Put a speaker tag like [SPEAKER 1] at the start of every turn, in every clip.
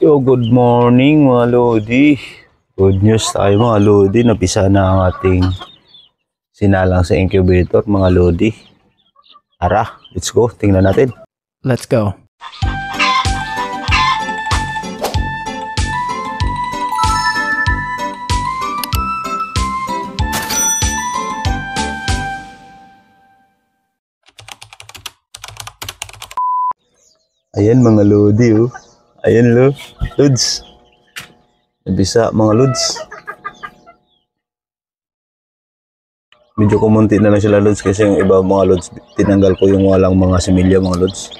[SPEAKER 1] Yo, good morning mga Lodi. Good news tayo mga Lodi. Napisa na ang ating sinalang sa incubator mga Lodi. Tara, let's go. Tingnan natin.
[SPEAKER 2] Let's go.
[SPEAKER 1] Ayan mga Lodi oh. Ayan Lods. Nabisa mga Lods. Medyo kumunti na lang sila Lods kasi yung iba mga Lods tinanggal ko yung walang mga similya mga Lods.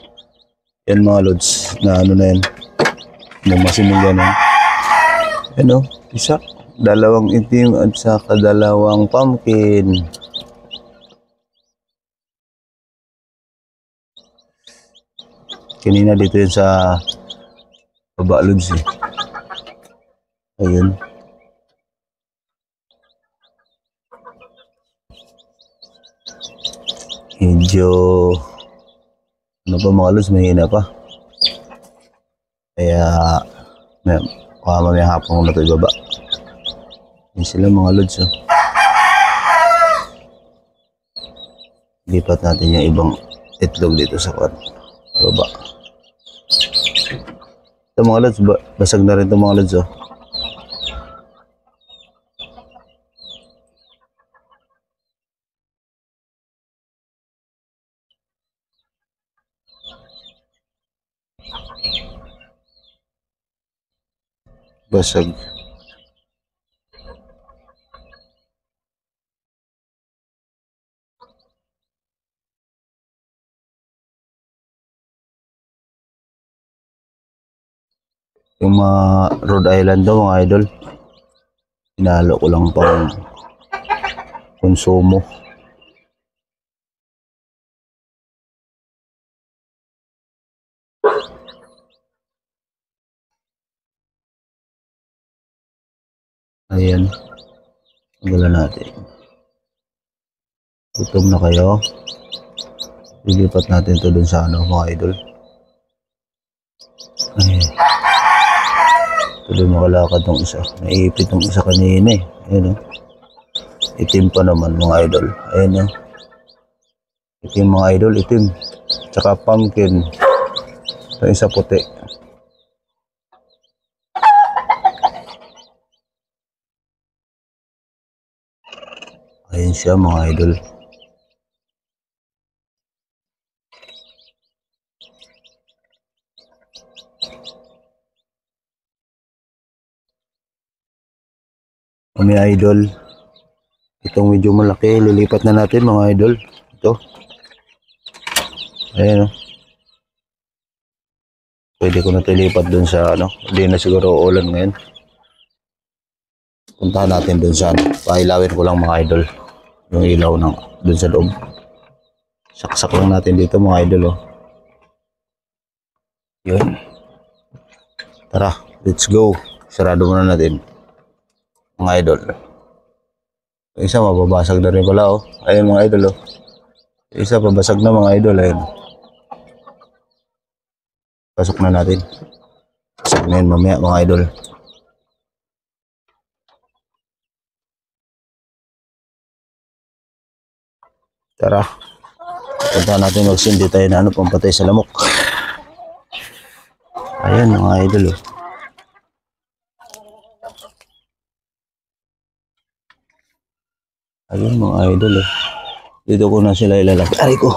[SPEAKER 1] Yan mga Lods na ano na yan. Yung mga similya na yan. Ano, isa, dalawang itim at saka dalawang pumpkin. Kanina dito yun sa baba Lods eh. Ayun. Medyo ano pa mga Lods, mahina pa. Kaya mamaya hapon na ito ibaba. Yan sila mga Lods oh. Lipat natin yung ibang itlog dito sa baba. Ito mga Lods, basag na rin ito mga Lods oh. Basag. Yung mga Rhode Island daw mga idol, hinalo ko lang pang konsumo. Ayan, tanggalan natin. Gutom na kayo. Lilipat natin ito dun sa ano mga idol. Ay, tuloy makalakad ng isa. Naiipit ng isa kanina eh. Ayan o. Itim pa naman mga idol. Ayan o. Itim mga idol, itim. Tsaka pumpkin. Ito isa puti. Ayan siya mga idol. Mga idol, itong medyo malaki, lilipat na natin mga idol. Ito. Ayan o. Pwede ko na ito ilipat dun sa ano. Hindi na siguro ulan ngayon. Puntahan natin dun sa ano. Pailawin ko lang mga idol. Yung ilaw ng dun sa loob. Saksak lang natin dito mga idol oh. Yun. Tara, let's go. Sarado muna natin mga idol. Yung isa mababasag na rin pala oh. Ayun mga idol oh. Yung isa pabasag na mga idol. Ayun. Pasok na natin. Pasok na yun mamaya mga idol. Tara. Punta natin magsindi tayo na ano, pampatay sa lamok. Ayan mga idol oh. Ayun mga idol oh. Dito ko na sila ilalagay. Aray ko.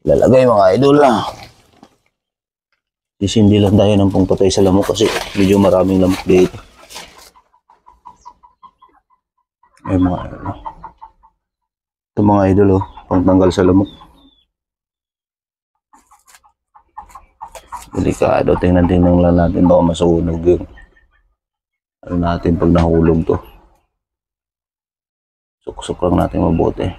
[SPEAKER 1] Ilalagay mga idol lang. Sisindi lang tayo ng pampatay sa lamok kasi medyo maraming lamok dito. Ayun mga idol oh. Ito mga idol oh. Pangtanggal sa lamok. Delikado. Tingnan lang natin baka masunog yun. Ano natin pag nahulog to. Suksok lang natin mabuti.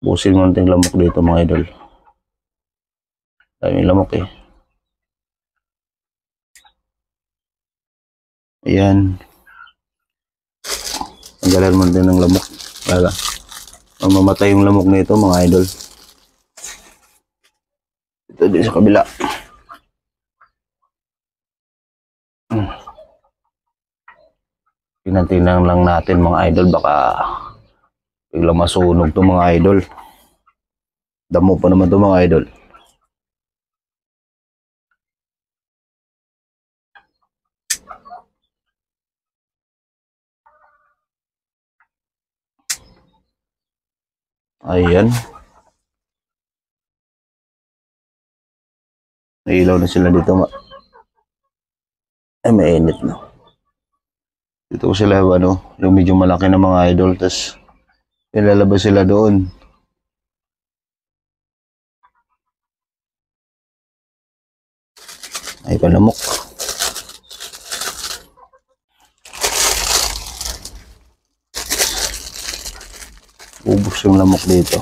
[SPEAKER 1] Busin mo natin lamok dito mga idol. Daming lamok eh. Ayan. Tanggalan mo din ng lamok. Wala. Mamamatay yung lamok nito mga idol. Ito din sa kabila. Tinantinan lang natin mga idol, baka biglang masunog to mga idol. Damo pa naman to mga idol. Ayan. Nailaw na sila dito. Ay, mainit na. Dito ko sila, yung medyo malaki na mga idol. Tapos, nilalabas sila doon. Ay, palamok. Ubus yung lamok dito.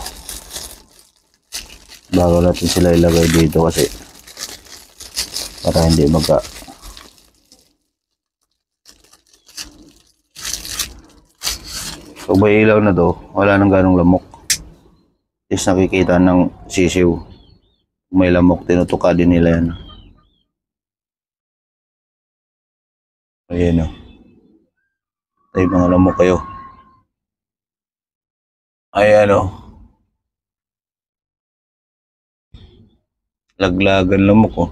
[SPEAKER 1] Bago natin sila ilagay dito kasi para hindi Pag may ilaw na to, wala nang ganong lamok. Is nakikita ng sisiw. May lamok, tinutuka din nila yan. Ayan o. Ay, mga lamok kayo. Ayan o. Laglagan lamok o.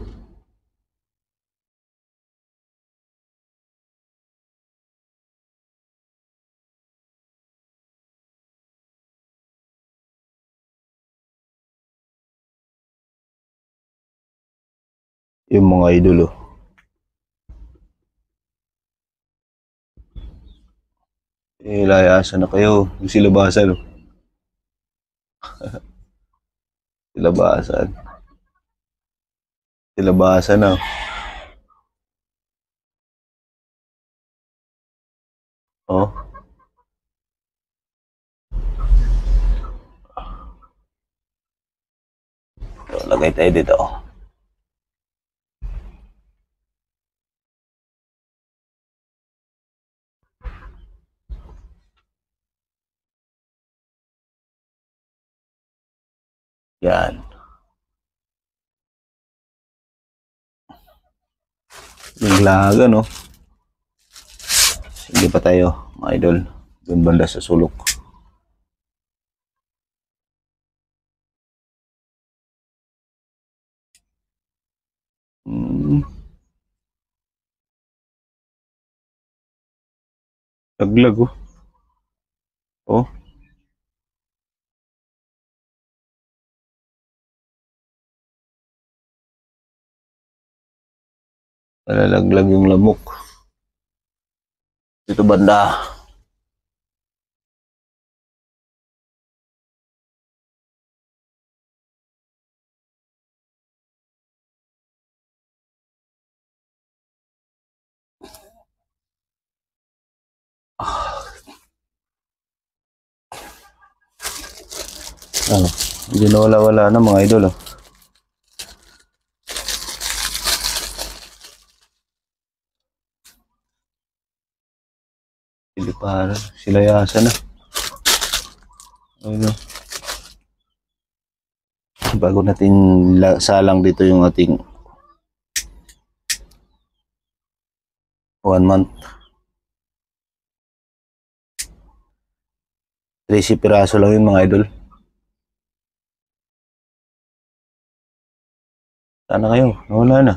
[SPEAKER 1] Yung mga idol o. Layasan na kayo. Silabasan o. Silabasan. Silabasan na. Oh. So, lagay tayo dito. Yan. Laglagan no. Sige pa tayo, mga idol. Doon banda sa sulok. Laglag oh. Oh. Nalalaglag yung lamok. Dito banda. Ano? Hindi na wala na mga idol oh. Hindi pa sila yasa na. Ano? Bago natin salang dito yung ating 1 month. 13 piraso lang yun mga idol. Sana kayo, wala na.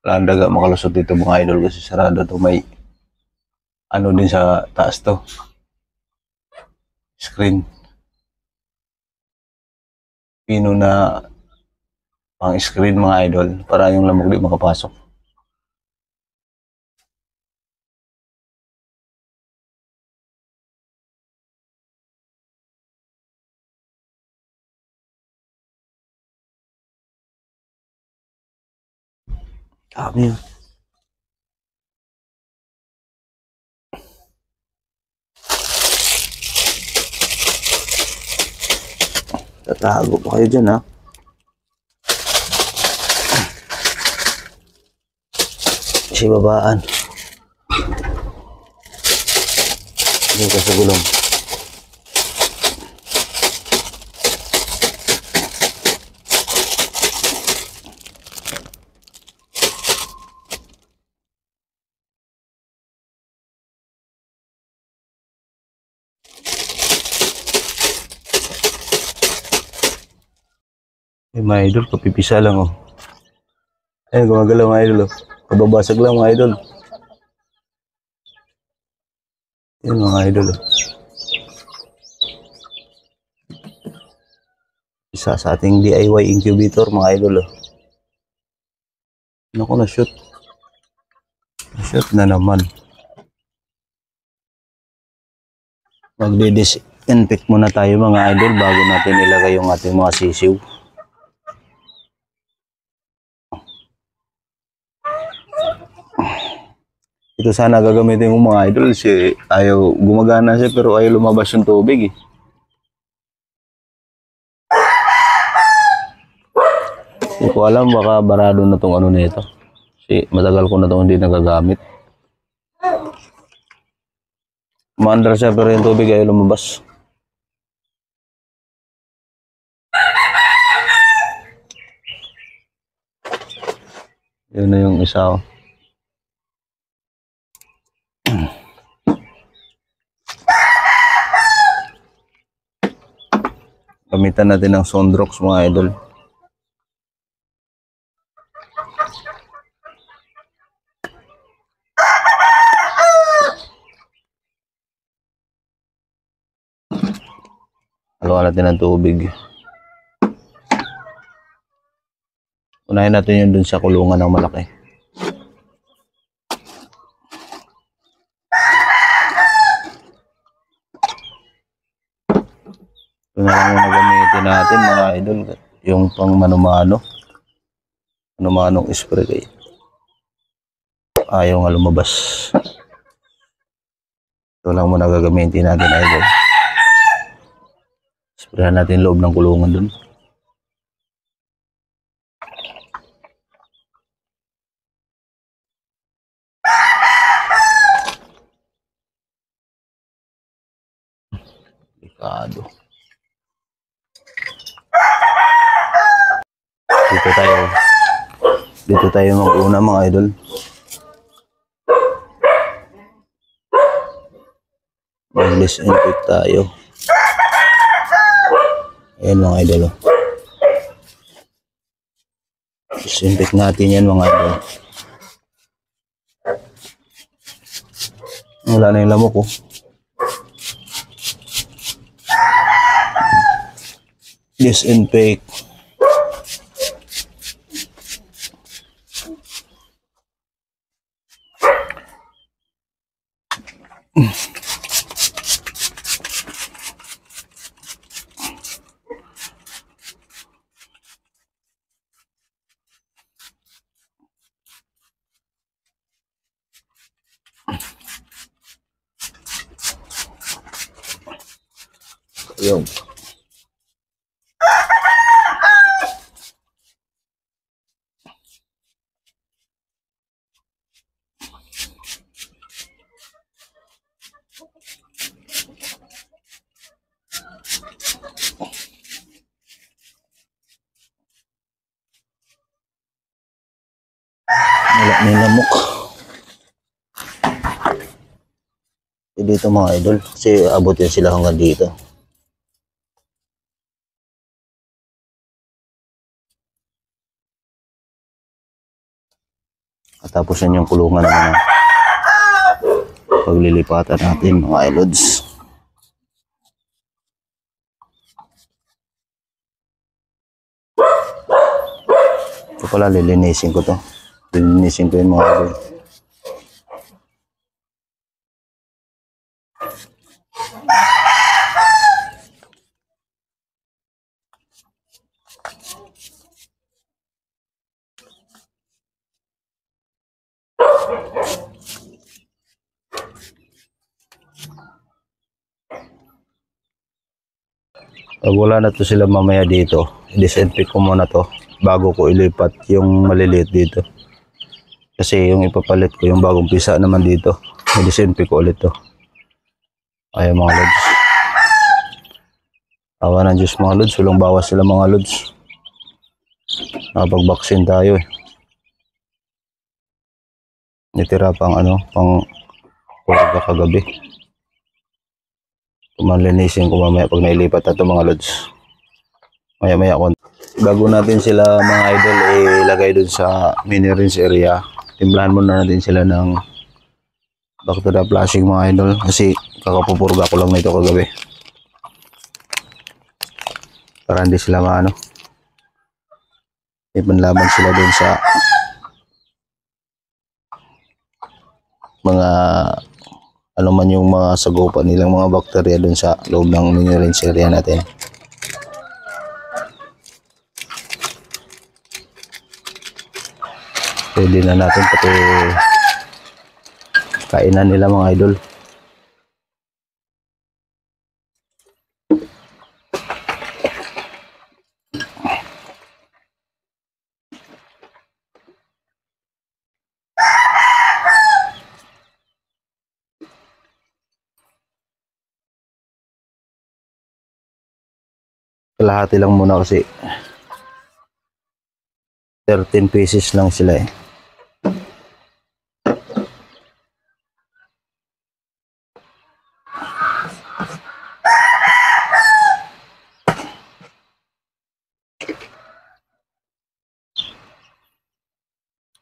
[SPEAKER 1] Wala ang daga makalusot dito mga idol kasi sarado to. May ano din sa taas to. Screen. Pino na pang screen mga idol para yung lamok di makapasok. Dami yun. Tatago pa kayo dyan, ha? Kasi babaan. Dito sa gulong. Mga idol, kapipisa lang, oh. Ayun, gumagalaw mga idol, oh. Kababasag lang mga idol. Yun mga idol, oh. Isa sa ating DIY incubator mga idol, oh. Naku, na-shoot. Na-shoot na naman. Magdi-disinfect muna tayo mga idol bago natin ilagay yung ating mga sisiw. Ito sana gagamitin ko mga idol kasi ayaw, gumagana siya pero ayaw lumabas yung tubig, eh. Hindi ko alam, baka barado na tong ano nito. Kasi matagal ko na itong hindi nagagamit. Maandar siya pero yung tubig ayaw lumabas. Yun na yung isa, oh. Gamitan natin ng Sondrox mga idol. Haluan natin ng tubig. Unahin natin yun dun sa kulungan ng malaki. Ito na lang muna gamitin natin mga idol. Yung pang manumano. Manumanong spray kayo. Ayaw nga lumabas. Ito lang muna gagamitin natin idol. Sprayan natin loob ng kulungan dun. Delikado. Dito tayo mag-una mga idol. Mag-disinfect tayo. Ayan mga idol, oh. Disinfect natin yan mga idol. Wala na yung lamok, oh. Disinfect. Yung wala na yung lamok. Dito mga idol, kasi abutin sila hanggang dito. At tapos yan yung kulungan naman na paglilipatan natin mga ilods. Ito pala, lilinisin ko to. Lilinisin ko yung mga idol. Pag wala na to sila mamaya dito, i-disinfect ko muna to bago ko ilipat yung maliliit dito. Kasi yung ipapalit ko, yung bagong pisa naman dito, i-disinfect ko ulit to. Ayan mga lods. Awa ng Diyos mga lods, walang bawas sila mga lods. Nakapag-vaccine tayo eh. Nitira pang pang purga kagabi. Kumalinisin ko mamaya pag nailipat na ito mga lods. Maya ko. Bago natin sila mga idol ilagay dun sa mini rinse area, timplahan muna natin sila ng back to the flashing mga idol. Kasi kakapupurga ko lang nito kagabi. Para hindi sila ipanlaban sila dun sa mga ano man yung mga sagopa nilang mga bakterya dun sa loob ng mini rinse area natin. Pwede na natin pati kainan nila mga idol. Kalahati lang muna kasi 13 pieces lang sila eh.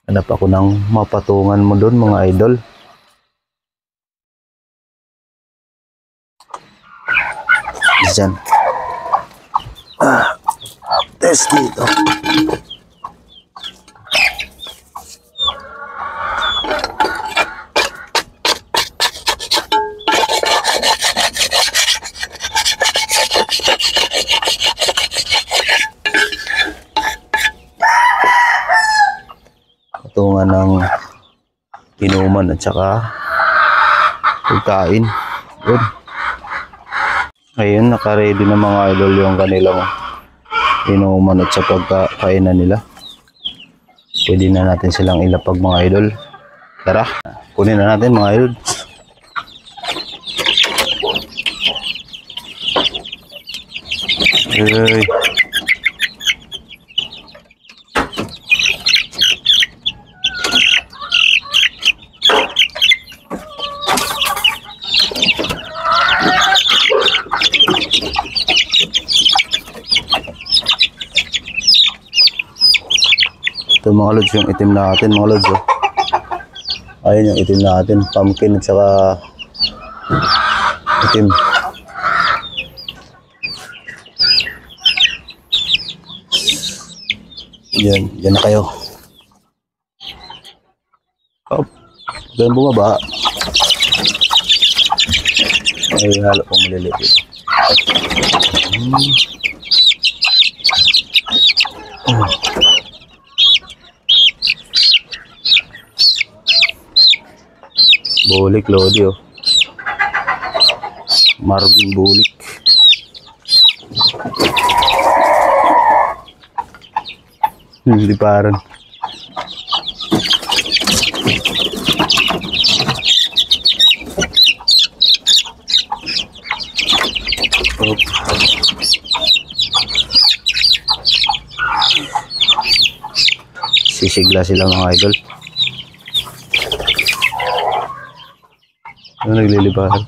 [SPEAKER 1] Hanap ako ng mapatungan mo doon mga idol. Diyan. Test dito. Patungan ng inuman at saka pagkain. Good. Ayun, naka-ready na mga idol yung kanilang inuman at sa pagkakainan nila. Pwede na natin silang ilapag mga idol. Tara, kunin na natin mga idol. Ay. Ito mga lods, yung itim natin mga lods oh. Ayun yung itim natin, pumpkin at saka itim. Yan na kayo. Hop, ganun bumaba. Ay halo pong maliliit ito. Bulik Lodi oh. Marvin Bulik. Hindi parang. Oh. Sisigla sila mga idol. Ano naglilibahan?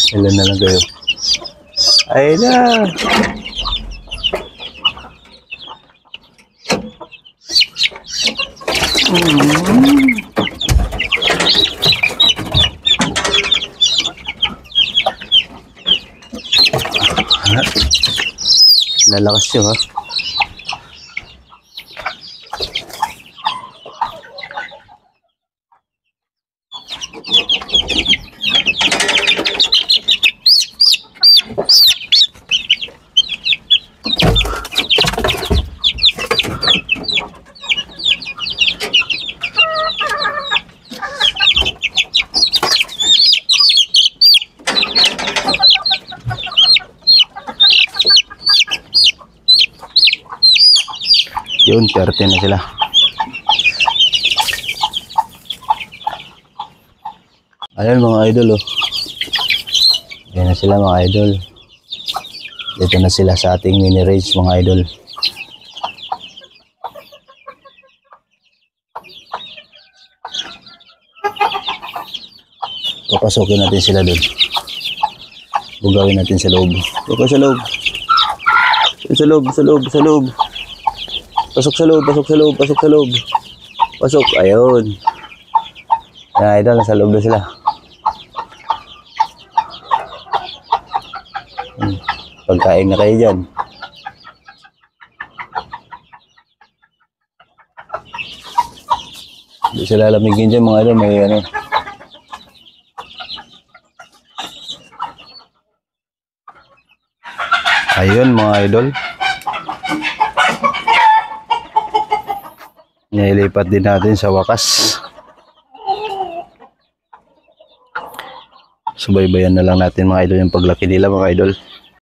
[SPEAKER 1] Ilan na lang kayo? Ay na! Lalakas siya ha. Yun, 30 na sila. Ayun mga idol oh. Ayan na sila mga idol. Dito na sila sa ating mini range mga idol. Papasukin natin sila doon. Bugawin natin sa loob. Sa loob. Sa loob, sa loob, sa loob. Pasok sa loob, pasok sa loob, pasok sa loob. Pasok, ayun. Ayan, idol, nasa loob na sila. Pagkain na kayo dyan. Hindi sila lamigin dyan mga idol, may ano. Ayun mga idol. Nailipat din natin sa wakas. Subaybayan na lang natin mga idol yung paglaki nila mga idol.